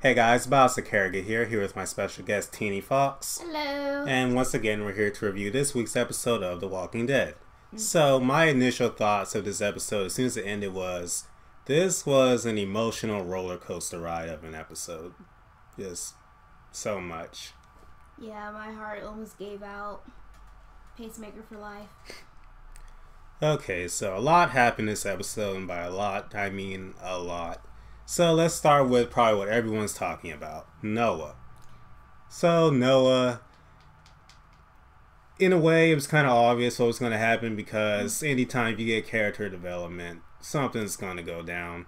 Hey guys, BaoZakeruga here with my special guest TeenyFox. Hello. And once again, we're here to review this week's episode of The Walking Dead. So, my initial thoughts of this episode as soon as it ended was, this was an emotional roller coaster ride of an episode. Just so much. Yeah, my heart almost gave out. Pacemaker for life. Okay, so a lot happened this episode, and by a lot, I mean a lot. So let's start with probably what everyone's talking about. Noah. So Noah, in a way, it was kind of obvious what was going to happen because anytime you get character development, something's going to go down.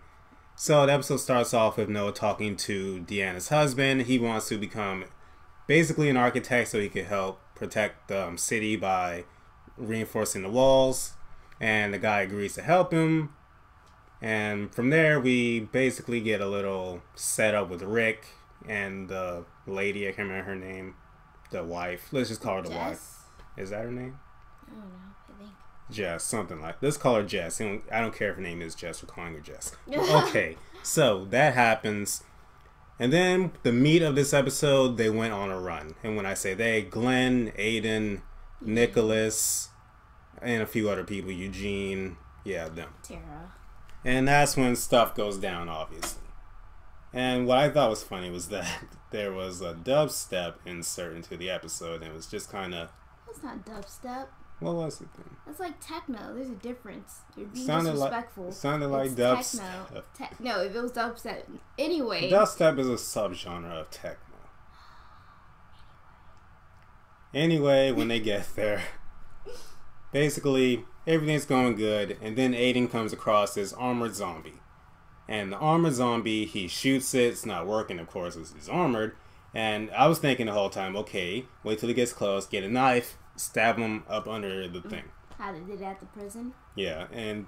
So the episode starts off with Noah talking to Deanna's husband. He wants to become basically an architect so he could help protect the city by reinforcing the walls. And the guy agrees to help him. And from there, we basically get a little setup with Rick and the lady, I can't remember her name, the wife. Let's just call her the wife. Is that her name? I don't know, I think. Jess, something like let's call her Jess. I don't care if her name is Jess, we're calling her Jess. Okay, so that happens. And then the meat of this episode, they went on a run. And when I say they, Glenn, Aiden, Nicholas, and a few other people, Eugene, yeah, them. Tara. And that's when stuff goes down, obviously. And what I thought was funny was that there was a dubstep insert into the episode, and it was just kind of... That's not dubstep. What was it then? That's like techno. There's a difference. You're being Sounded disrespectful. Sounded like it's dubstep. techno. No, if it was dubstep. Anyway. Dubstep is a subgenre of techno. Anyway, when they get there... Basically, everything's going good, and then Aiden comes across this armored zombie. And the armored zombie, he shoots it, it's not working, of course, because he's armored. And I was thinking the whole time, okay, wait till he gets close, get a knife, stab him up under the thing. How they did at the prison? Yeah,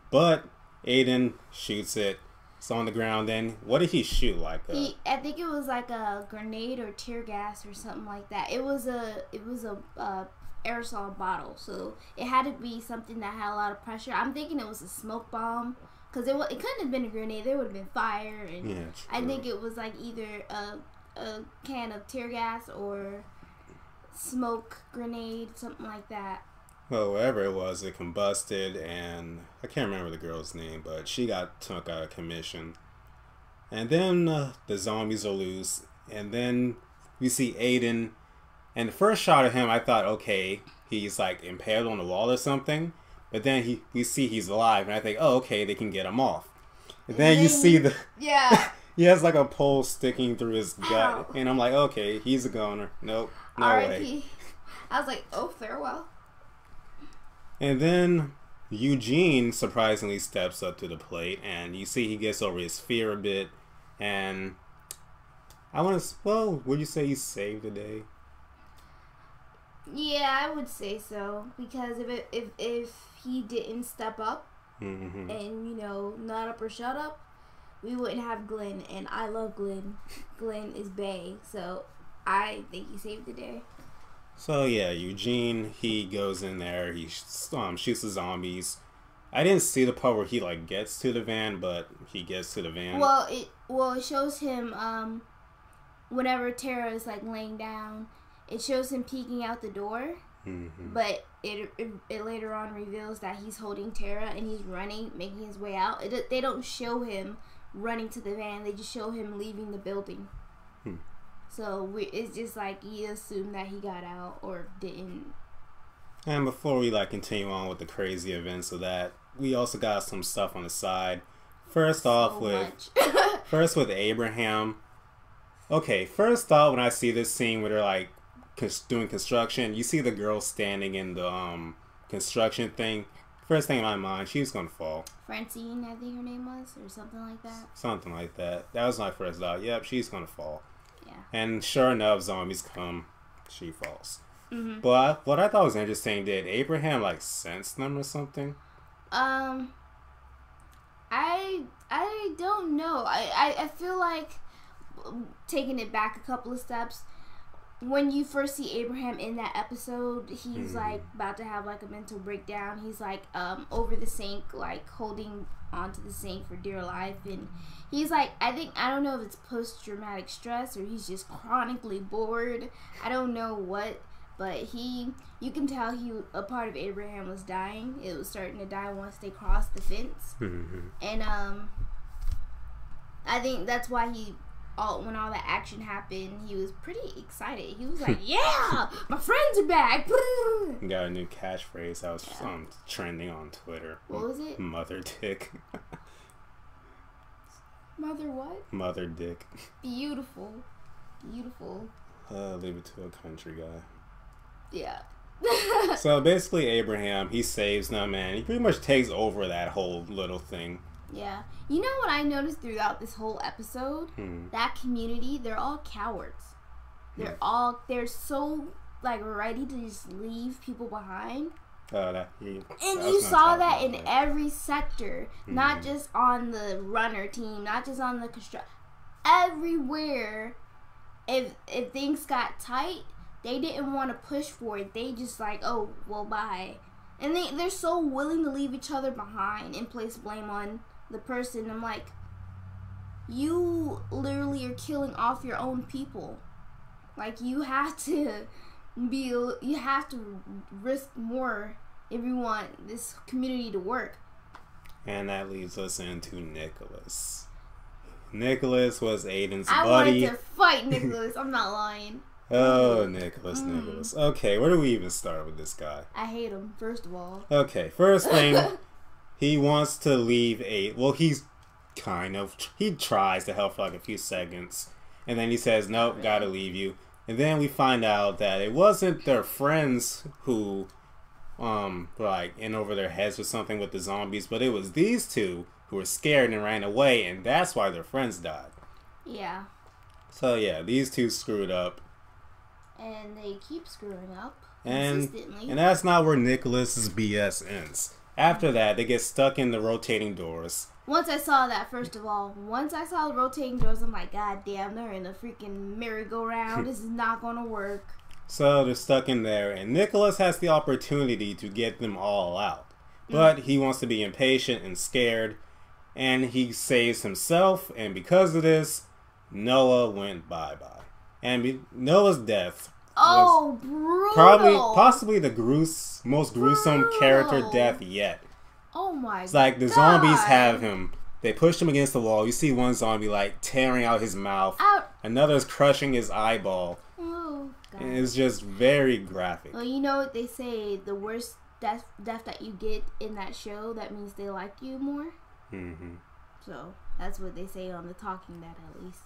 but Aiden shoots it, it's on the ground, then what did he shoot? I think it was like a grenade or tear gas or something like that. It was a aerosol bottle, so it had to be something that had a lot of pressure. I'm thinking it was a smoke bomb, because it couldn't have been a grenade. There would have been fire, and yeah, I think it was like either a can of tear gas or smoke grenade, something like that. Well, whatever it was, it combusted, and I can't remember the girl's name, but she got took out of commission. And then the zombies are loose, and then we see Aiden. And the first shot of him, I thought, okay, he's like impaled on the wall or something. But then we see he's alive, and I think, oh, okay, they can get him off. And then you see yeah, he has like a pole sticking through his gut, Ow. and I'm like, okay, he's a goner. Nope, no way. I was like, oh, farewell. And then Eugene surprisingly steps up to the plate, and you see he gets over his fear a bit. And would you say he saved the day? Yeah, I would say so, because if he didn't step up and nut up or shut up, we wouldn't have Glenn, and I love Glenn. Glenn is bae, so I think he saved the day. So yeah, Eugene, he goes in there, he shoots the zombies. I didn't see the part where he like gets to the van, but he gets to the van. Well, it shows him whenever Tara is like laying down. It shows him peeking out the door, but it later on reveals that he's holding Tara and he's running, making his way out. They don't show him running to the van; they just show him leaving the building. So it's just like you assume that he got out or didn't. And before we continue on with the crazy events of that, we also got some stuff on the side. First with Abraham. Okay, first off, when I see this scene where they're like doing construction, you see the girl standing in the construction thing. First thing in my mind, she's gonna fall. Francine, I think her name was, or something like that. Something like that. That was my first thought. Yep, she's gonna fall. Yeah. And sure enough, zombies come. She falls. But what I thought was interesting, did Abraham sense them or something? I don't know. I feel like taking it back a couple of steps. when you first see Abraham in that episode, he's like about to have like a mental breakdown. He's like over the sink, like holding onto the sink for dear life, and he's like, I don't know if it's post-traumatic stress or he's just chronically bored. I don't know what, but you can tell a part of Abraham was dying. It was starting to die once they crossed the fence, and I think that's why when all that action happened, he was pretty excited. He was like, yeah, my friends are back. He got a new catchphrase that was trending on Twitter. What was it? Mother dick. Mother what? Mother dick. Beautiful. Beautiful. Leave it to a country guy. Yeah. So basically Abraham, he saves them, and he pretty much takes over that whole little thing. Yeah. You know what I noticed throughout this whole episode? That community, they're all cowards. They're so like ready to just leave people behind. And you saw that in every sector, not just on the runner team, not just on the construction. Everywhere, if things got tight, they didn't want to push for it. They just like, oh, well, bye. And they're so willing to leave each other behind and place blame on the person. I'm like, you literally are killing off your own people. Like, you have to risk more if you want this community to work. And that leads us into Nicholas. Nicholas was Aiden's buddy. I wanted to fight Nicholas. I'm not lying. Oh, Nicholas. Okay, where do we even start with this guy? I hate him, first of all. Okay, first thing, he wants to leave he tries to help for like a few seconds, and then he says, nope, gotta leave you. And then we find out that it wasn't their friends who, like, in over their heads with something with the zombies, but it was these two who were scared and ran away, and that's why their friends died. Yeah. So, yeah, these two screwed up. And they keep screwing up consistently. And that's not where Nicholas's BS ends. After that, they get stuck in the rotating doors. Once I saw that, first of all, the rotating doors, I'm like, God damn, they're in a freaking merry-go-round. This is not going to work. So they're stuck in there, and Nicholas has the opportunity to get them all out. But he wants to be impatient and scared, and he saves himself, and because of this, Noah went bye-bye. And Noah's death was brutal. possibly the most gruesome character death yet. Oh my god. It's like the zombies have him. They push him against the wall. You see one zombie like tearing out his mouth. Another is crushing his eyeball. Oh god. And it's just very graphic. Well, you know what they say, the worse death that you get in that show, that means they like you more. So that's what they say on the Talking Dead, at least.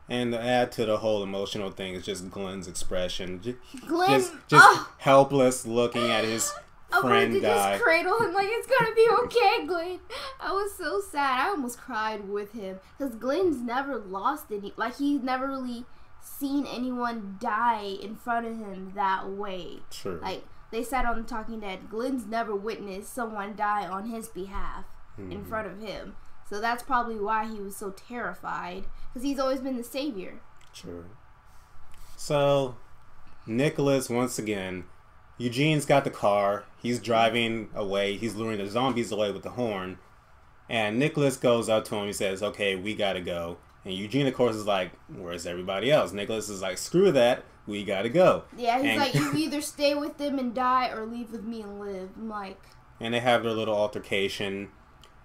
And to add to the whole emotional thing is just Glenn's expression. Glenn, just helpless looking at his friend die. Just cradle him like it's gonna be okay, Glenn. I was so sad. I almost cried with him because Glenn's never lost any. Like, he's never really seen anyone die in front of him that way. True. Like they said on the Talking Dead, Glenn's never witnessed someone die on his behalf in front of him. So that's probably why he was so terrified, because he's always been the savior. True. So, Nicholas, once again, Eugene's got the car. He's driving away. He's luring the zombies away with the horn. And Nicholas goes up to him. He says, okay, we gotta go. And Eugene, of course, is like, where's everybody else? Nicholas is like, screw that. We gotta go. Yeah, he's like, you either stay with them and die or leave with me and live. I'm like... And they have their little altercation.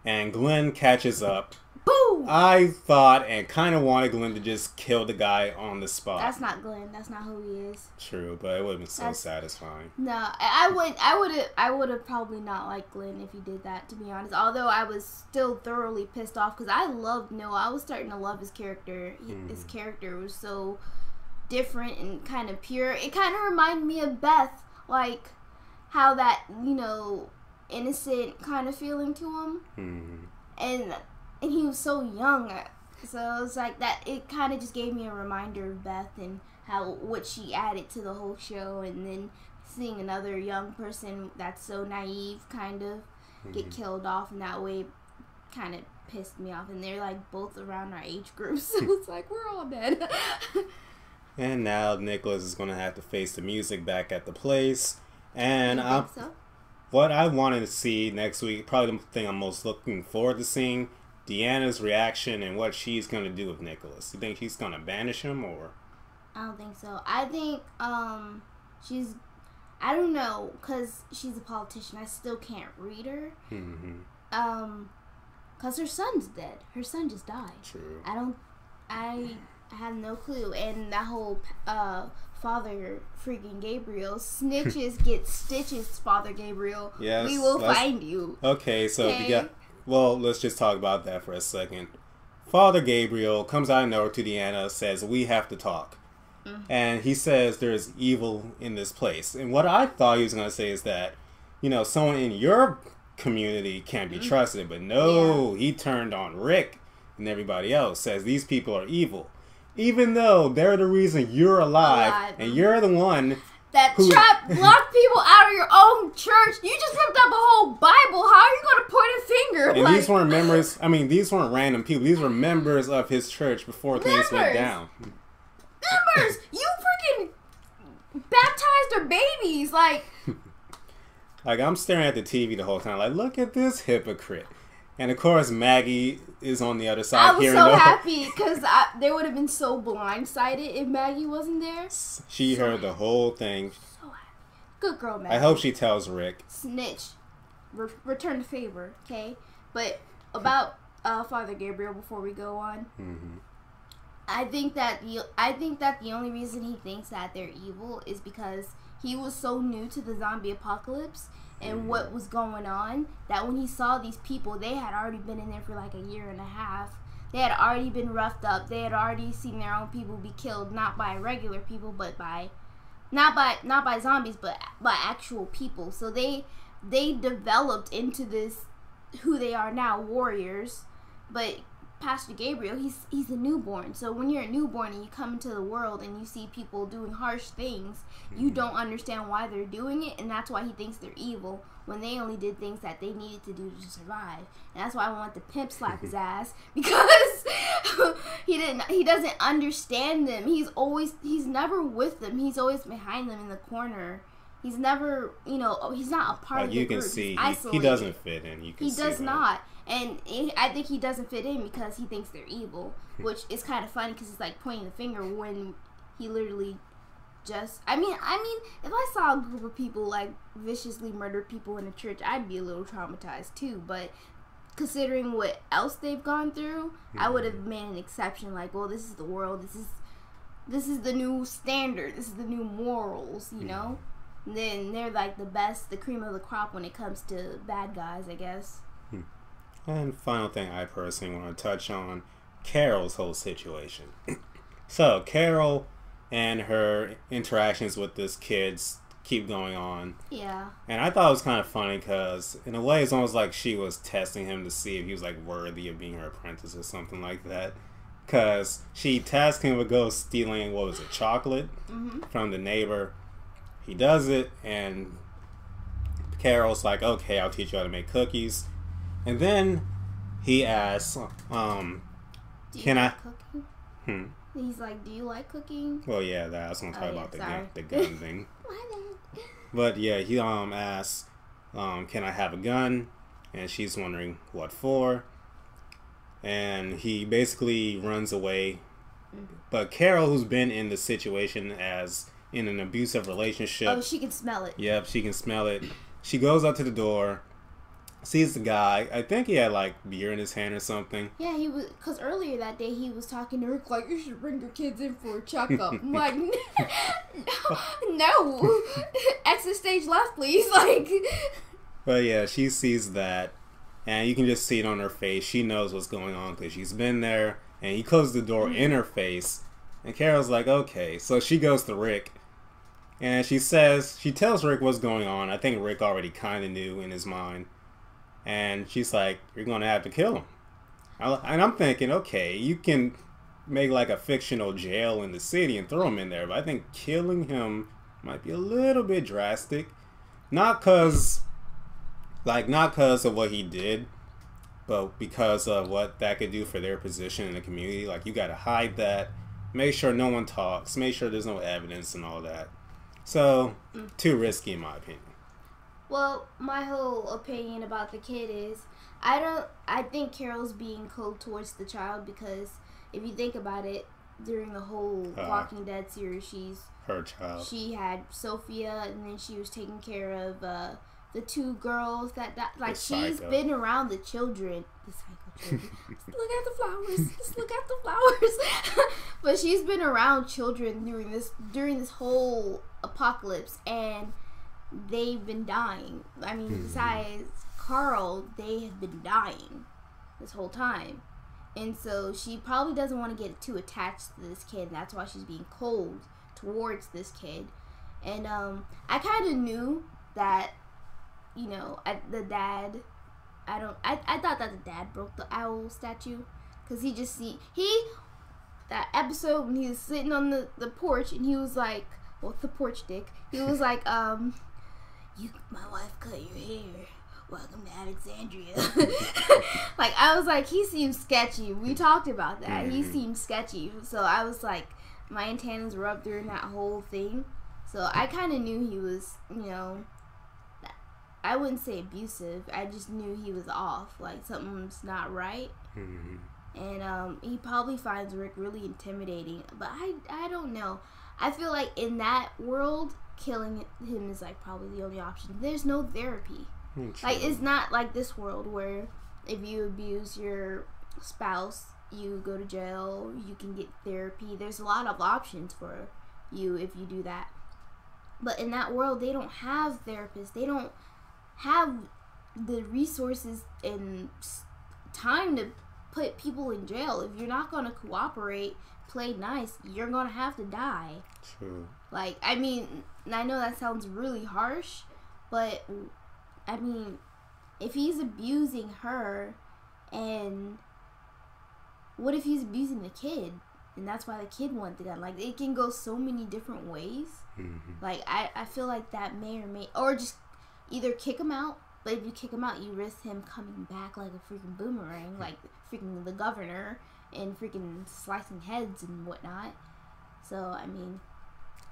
And Glenn catches up. Boom! I thought and kind of wanted Glenn to just kill the guy on the spot. That's not Glenn. That's not who he is. True, but it would have been so satisfying. No, I would have probably not liked Glenn if he did that, to be honest. Although I was still thoroughly pissed off because I loved Noah. I was starting to love his character. His character was so different and kind of pure. It kind of reminded me of Beth, like how that, you know, innocent kind of feeling to him, and he was so young, so it was like that. It kind of just gave me a reminder of Beth and how what she added to the whole show, and then seeing another young person that's so naive kind of get killed off in that way kind of pissed me off. And they're like both around our age group, so it's like we're all dead. And now Nicholas is going to have to face the music back at the place. And what I wanted to see next week, probably the thing I'm most looking forward to seeing, Deanna's reaction and what she's going to do with Nicholas. You think she's going to banish him or? I don't think so. I think she's... I don't know, because she's a politician. I still can't read her. Because her son's dead. Her son just died. True. I have no clue. And that whole Father freaking Gabriel, snitches get stitches, Father Gabriel. Yes, we will find you. Okay, so if you got... Well, let's just talk about that for a second. Father Gabriel comes out of nowhere to Deanna, says, we have to talk. And he says there's evil in this place. And what I thought he was going to say is that, you know, someone in your community can't be trusted. But no, he turned on Rick and everybody else, says these people are evil. Even though they're the reason you're alive. And you're the one that blocked people out of your own church. You just ripped up a whole Bible. How are you going to point a finger? And these weren't members. I mean, these weren't random people. These were members of his church before things went down. Members, you freaking baptized their babies, like I'm staring at the TV the whole time, like, look at this hypocrite. And of course, Maggie is on the other side. I was so happy because they would have been so blindsided if Maggie wasn't there. She heard the whole thing. So happy. Good girl, Maggie. I hope she tells Rick. Snitch, return the favor, okay? But about Father Gabriel, before we go on. I think that the only reason he thinks that they're evil is because he was so new to the zombie apocalypse and what was going on that when he saw these people, they had already been in there for like a year and a half. They had already been roughed up. They had already seen their own people be killed, not by regular people, but not by zombies, but by actual people. So they developed into this who they are now, warriors. But Pastor Gabriel, he's a newborn. So when you're a newborn and you come into the world and you see people doing harsh things, you don't understand why they're doing it, and that's why he thinks they're evil when they only did things that they needed to do to survive. And that's why I want the pimp slap his ass, because he doesn't understand them. He's never with them. He's always behind them in the corner. He's never, he's not a part of the group. You can see he doesn't fit in. He does not. And I think he doesn't fit in because he thinks they're evil, which is kind of funny because he's like pointing the finger when he literally just... I mean, if I saw a group of people like viciously murder people in a church, I'd be a little traumatized too. But considering what else they've gone through, I would have made an exception. Like, well, this is the world. This is the new standard. This is the new morals, you know? And then they're like the cream of the crop when it comes to bad guys, I guess. And final thing I personally want to touch on, Carol's whole situation. So, Carol and her interactions with this kids keep going on. Yeah. And I thought it was kind of funny because, in a way, it's almost like she was testing him to see if he was, like, worthy of being her apprentice or something like that. Because she tasked him with go stealing, what was it, chocolate from the neighbor. He does it, and Carol's like, okay, I'll teach you how to make cookies. And then he asks, can I... Cooking? He's like, do you like cooking? Well, yeah, I was going to talk about the gun thing. But yeah, he asks, can I have a gun? And she's wondering what for. And he basically runs away. But Carol, who's been in the situation as in an abusive relationship... Oh, she can smell it. Yep, she can smell it. She goes up to the door, sees the guy. I think he had like beer in his hand or something. Yeah, he was, because earlier that day he was talking to Rick like, you should bring your kids in for a checkup. I'm like, no. Exit stage left, please. Like. But yeah, she sees that, and you can just see it on her face. She knows what's going on because she's been there, and he closes the door in her face. And Carol's like, okay. So she goes to Rick, and she tells Rick what's going on. I think Rick already kind of knew in his mind. And she's like, you're going to have to kill him. And I'm thinking, okay, you can make like a fictional jail in the city and throw him in there. But I think killing him might be a little bit drastic. Not because of what he did, but because of what that could do for their position in the community. Like, you got to hide that. Make sure no one talks. Make sure there's no evidence and all that. So, too risky in my opinion. Well, my whole opinion about the kid is, I think Carol's being cold towards the child because if you think about it, during the whole Walking Dead series, she's her child. She had Sophia, and then she was taking care of the two girls that like she's been around the children. The psycho children. Look at the flowers. Just look at the flowers. But she's been around children during this whole apocalypse, and they've been dying. I mean, besides Carl, they have been dying this whole time. And so she probably doesn't want to get too attached to this kid. And that's why she's being cold towards this kid. And I kind of knew that, you know, the dad, I thought that the dad broke the owl statue. Because that episode when he was sitting on the porch and he was like, well, the porch dick. He was like, my wife cut your hair. Welcome to Alexandria. Like, I was like, he seems sketchy. We talked about that. He seemed sketchy. So I was like, my antennas were up during that whole thing. So I kind of knew he was, you know, I wouldn't say abusive. I just knew he was off. Like, something's not right. And he probably finds Rick really intimidating. But I don't know. I feel like in that world, killing him is like probably the only option. There's no therapy. Like, it's not like this world where if you abuse your spouse, you go to jail, you can get therapy. There's a lot of options for you if you do that. But in that world, they don't have therapists. They don't have the resources and time to put people in jail. If you're not going to cooperate, play nice, you're going to have to die. True. Like, I mean, I know that sounds really harsh, but I mean, if he's abusing her, and what if he's abusing the kid? And that's why the kid wanted the gun. Like, it can go so many different ways. Like, I feel like that may or may, or just either kick him out, but if you kick him out, you risk him coming back like a freaking boomerang, like freaking the governor, and freaking slicing heads and whatnot. So, I mean,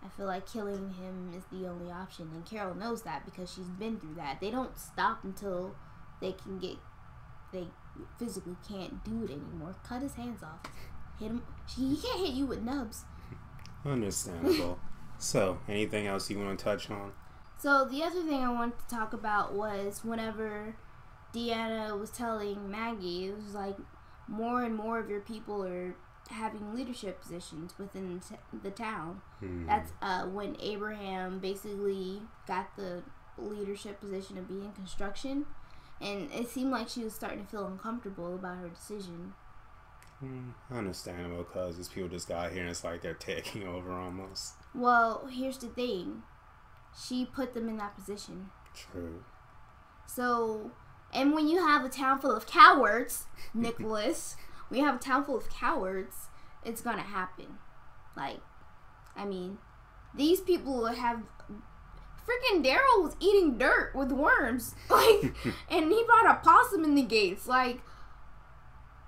I feel like killing him is the only option, and Carol knows that because she's been through that. They don't stop until they physically can't do it anymore. Cut his hands off. Hit him. He can't hit you with nubs. Understandable. So, anything else you want to touch on? So, the other thing I wanted to talk about was whenever Deanna was telling Maggie, it was like more and more of your people are having leadership positions within the town. That's when Abraham basically got the leadership position of being in construction, and it seemed like she was starting to feel uncomfortable about her decision. Understandable, because these people just got here and it's like they're taking over almost. Well, here's the thing. She put them in that position. True. So, and when you have a town full of cowards, Nicholas, when you have a town full of cowards, it's gonna happen. Like, I mean, these people have, freaking Daryl was eating dirt with worms, like, and he brought a possum in the gates. Like,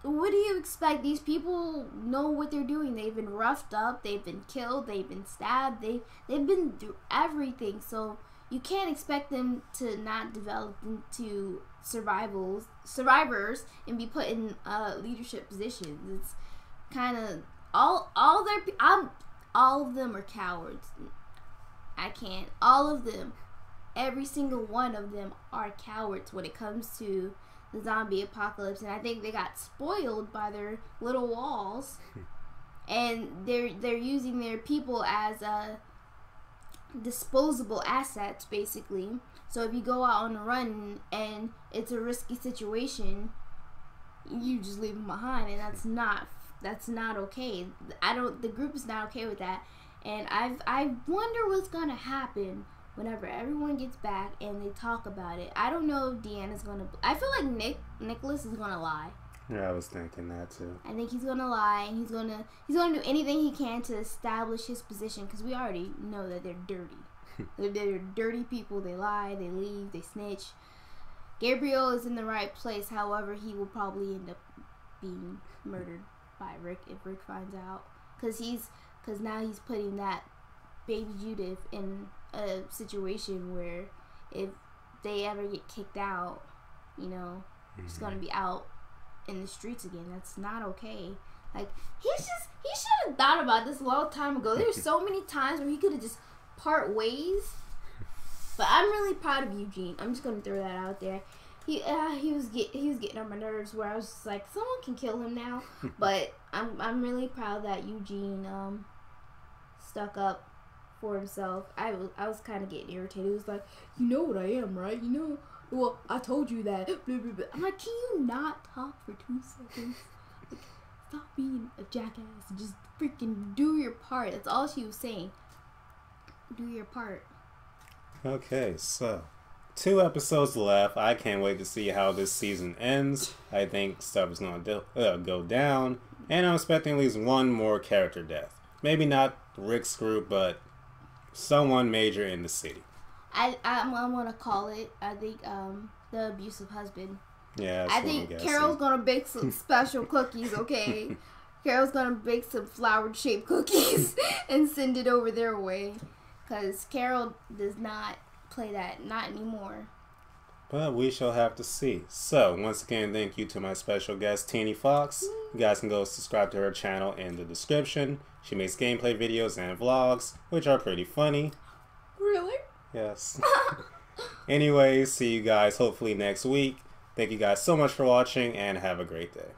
what do you expect? These people know what they're doing. They've been roughed up, they've been killed, they've been stabbed, they've been through everything. So you can't expect them to not develop into survivors and be put in leadership positions. It's kind of all of them are cowards. I can't. All of them, every single one of them are cowards when it comes to the zombie apocalypse, and I think they got spoiled by their little walls, and they're using their people as disposable assets, basically. So if you go out on a run and it's a risky situation, you just leave them behind, and that's not okay. The group is not okay with that, and I wonder what's gonna happen whenever everyone gets back and they talk about it. I don't know if Deanna's gonna. I feel like Nicholas is gonna lie. Yeah, I was thinking that too. I think he's gonna lie, and he's gonna do anything he can to establish his position, because we already know that they're dirty. They're dirty people. They lie, they leave, they snitch. Gabriel is in the right place. However, he will probably end up being murdered by Rick if Rick finds out, because now he's putting that baby Judith in a situation where if they ever get kicked out, you know, she's gonna be out in the streets again. That's not okay. Like, he should have thought about this a long time ago. There's so many times where he could have just part ways. But I'm really proud of Eugene. I'm just gonna throw that out there. He was getting on my nerves where I was just like, someone can kill him now. But I'm really proud that Eugene stuck up for himself. I was kind of getting irritated. It was like, you know what I am, right? You know, well, I told you that. Blah, blah, blah. I'm like, can you not talk for 2 seconds? Like, stop being a jackass and just freaking do your part. That's all she was saying. Do your part. Okay, so 2 episodes left. I can't wait to see how this season ends. I think stuff is going to go down. And I'm expecting at least 1 more character death. Maybe not Rick's group, but someone major in the city. I'm gonna call it. I think the abusive husband. Yeah, I think Carol's gonna bake some special cookies. Okay, Carol's gonna bake some flower shaped cookies and send it over their way, because Carol does not play that, not anymore. But we shall have to see. So once again, thank you to my special guest TeenyFox. You guys can go subscribe to her channel in the description. She makes gameplay videos and vlogs, which are pretty funny. Really? Yes. Anyways, see you guys hopefully next week. Thank you guys so much for watching and have a great day.